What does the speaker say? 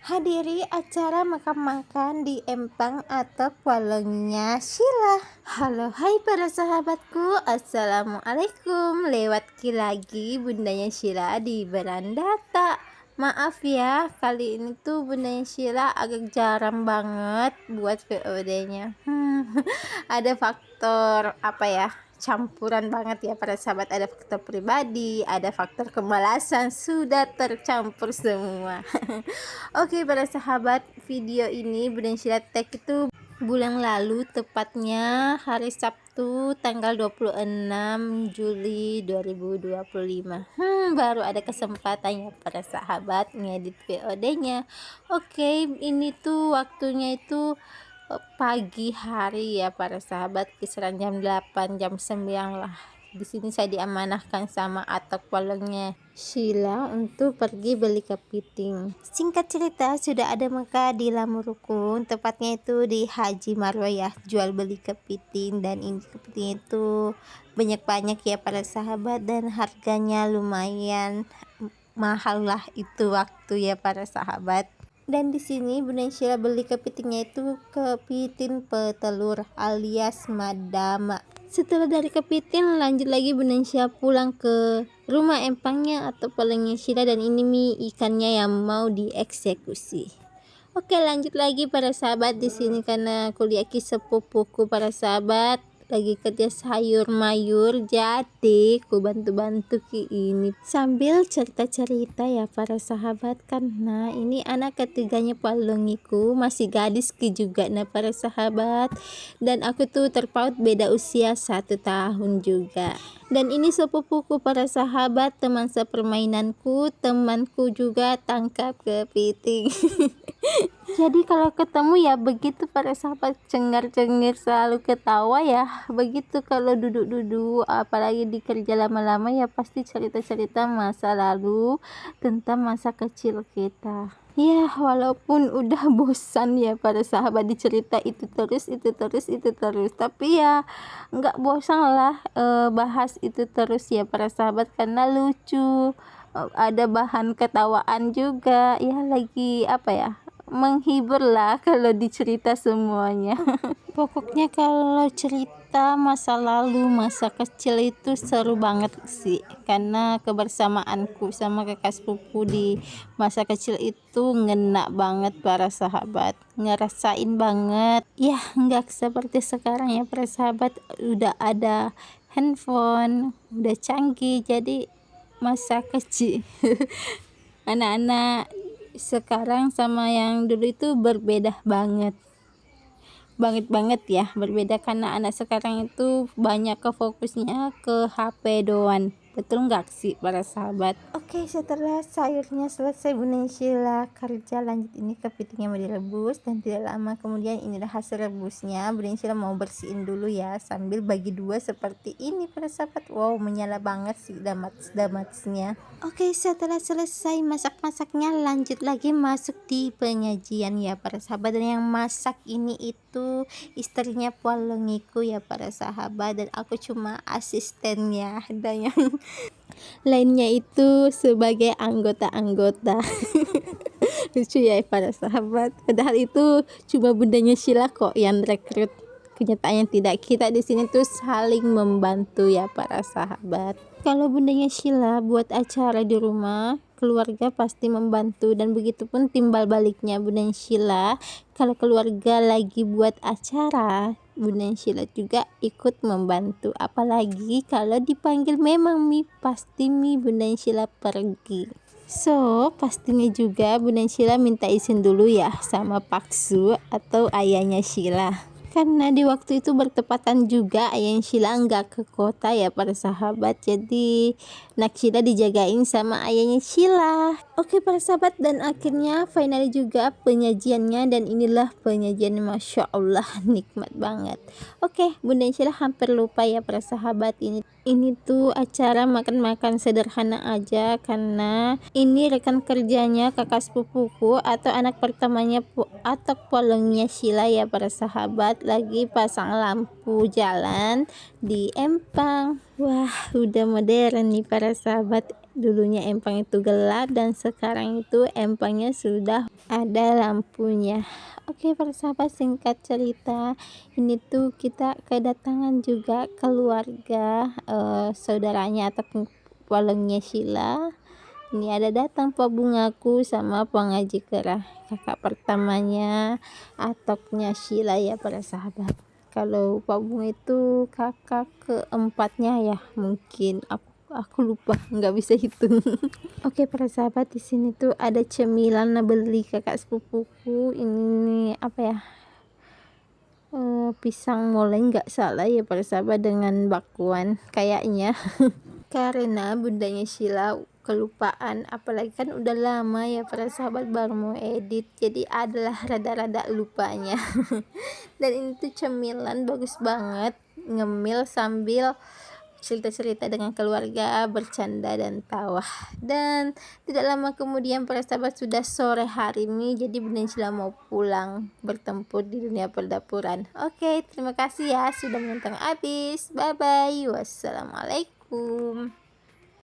Hadiri acara makan-makan di Empang atau Kualongnya Sheila. Halo hai para sahabatku, assalamualaikum. Lewat lagi bundanya Sheila di beranda tak. Maaf ya, kali ini tuh bundanya Sheila agak jarang banget buat VOD-nya. Ada faktor apa ya? Campuran banget ya para sahabat, ada faktor pribadi, ada faktor kemalasan, sudah tercampur semua. Oke para sahabat, video ini Bunda Sheila tag itu bulan lalu, tepatnya hari Sabtu tanggal 26 Juli 2025. Baru ada kesempatan ya para sahabat ngedit VOD-nya. Oke, ini tuh waktunya itu pagi hari ya para sahabat, kisaran jam 8 jam 9 lah. Di sini saya diamanahkan sama atok walengnya Sheila untuk pergi beli kepiting. Singkat cerita, sudah ada Mekah di Lamurukun, tepatnya itu di Haji Marwah ya, jual beli kepiting. Dan ini kepiting itu banyak-banyak ya para sahabat, dan harganya lumayan mahal lah itu waktu ya para sahabat. Dan di sini Bunda Sheila beli kepitingnya itu kepiting petelur alias madama. Setelah dari kepiting, lanjut lagi Bunda Sheila pulang ke rumah empangnya atau palingnya Sheila, dan ini mie ikannya yang mau dieksekusi. Oke, lanjut lagi para sahabat. Di sini karena kuliah sepupuku para sahabat lagi kerja sayur mayur, jadi ku bantu-bantu ki ini sambil cerita-cerita ya para sahabat, karena ini anak ketiganya palongiku, masih gadis ki juga nah para sahabat, dan aku tuh terpaut beda usia 1 tahun juga. Dan ini sepupuku para sahabat, teman sepermainanku, temanku juga tangkap kepiting. Jadi kalau ketemu ya begitu para sahabat, cengar-cengir selalu ketawa ya. Begitu kalau duduk-duduk, apalagi di kerja lama-lama ya pasti cerita-cerita masa lalu tentang masa kecil kita. Ya walaupun udah bosan ya para sahabat dicerita itu terus, tapi ya nggak bosan lah bahas itu terus ya para sahabat, karena lucu, ada bahan ketawaan juga ya, lagi apa ya, menghibur lah kalau dicerita semuanya. Pokoknya kalau cerita masa lalu, masa kecil itu seru banget sih, karena kebersamaanku sama kakak sepupu di masa kecil itu ngena banget para sahabat, ngerasain banget ya, nggak seperti sekarang ya para sahabat, udah ada handphone, udah canggih, jadi masa kecil anak-anak sekarang sama yang dulu itu berbeda banget ya, berbeda, karena anak sekarang itu banyak ke fokusnya ke HP doang. Betul nggak sih para sahabat? Oke, setelah sayurnya selesai Bunda Sheila kerja, lanjut ini kepitingnya mau direbus, dan tidak lama kemudian inilah hasil rebusnya. Bunda Sheila mau bersihin dulu ya, sambil bagi dua seperti ini para sahabat. Wow, menyala banget sih damat-damatnya. Oke, setelah selesai masak-masaknya, lanjut lagi masuk di penyajian ya para sahabat. Dan yang masak ini itu istrinya Polongiku ya para sahabat, dan aku cuma asistennya, dan yang lainnya itu sebagai anggota-anggota. Lucu ya para sahabat, padahal itu cuma bundanya Sheila kok yang rekrut. Kenyataannya tidak, kita di sini tuh saling membantu ya para sahabat. Kalau bundanya Sheila buat acara di rumah, keluarga pasti membantu, dan begitupun timbal baliknya Bunda Sheila. Kalau keluarga lagi buat acara, Bunda Sheila juga ikut membantu, apalagi kalau dipanggil memang pasti Bunda Sheila pergi. So pastinya juga Bunda Sheila minta izin dulu ya sama Paksu atau ayahnya Sheila, karena di waktu itu bertepatan juga ayah Sheila nggak ke kota ya para sahabat, jadi nak Sheila dijagain sama ayahnya Sheila. Oke para sahabat, dan akhirnya finally juga penyajiannya, dan inilah penyajian, masya Allah nikmat banget. Oke, Bunda Sheila hampir lupa ya para sahabat, ini tuh acara makan-makan sederhana aja, karena ini rekan kerjanya kakak sepupuku atau anak pertamanya atau polongnya Sheila ya para sahabat, lagi pasang lampu jalan di Empang. Wah, udah modern nih para sahabat. Dulunya empang itu gelap dan sekarang itu empangnya sudah ada lampunya. Oke para sahabat, singkat cerita ini tuh kita kedatangan juga keluarga saudaranya atau walengnya Sheila. Ini ada datang Pak Bungaku sama Pak Ngaji Kerah, kakak pertamanya atoknya Sheila ya para sahabat. Kalau Pak Bunga itu kakak keempatnya ya, mungkin aku lupa, nggak bisa hitung. Oke para sahabat, di sini tuh ada cemilan beli kakak sepupuku. Ini nih apa ya, pisang moleng nggak salah ya para sahabat, dengan bakwan kayaknya. Karena bundanya Sheila kelupaan, apalagi kan udah lama ya para sahabat baru mau edit, jadi adalah rada-rada lupanya. Dan ini tuh cemilan bagus banget, ngemil sambil cerita-cerita dengan keluarga, bercanda dan tawa. Dan tidak lama kemudian para sahabat sudah sore hari ini, jadi Bunda Sheila mau pulang bertempur di dunia perdapuran. Oke, terima kasih ya sudah menonton habis. Bye bye. Wassalamualaikum.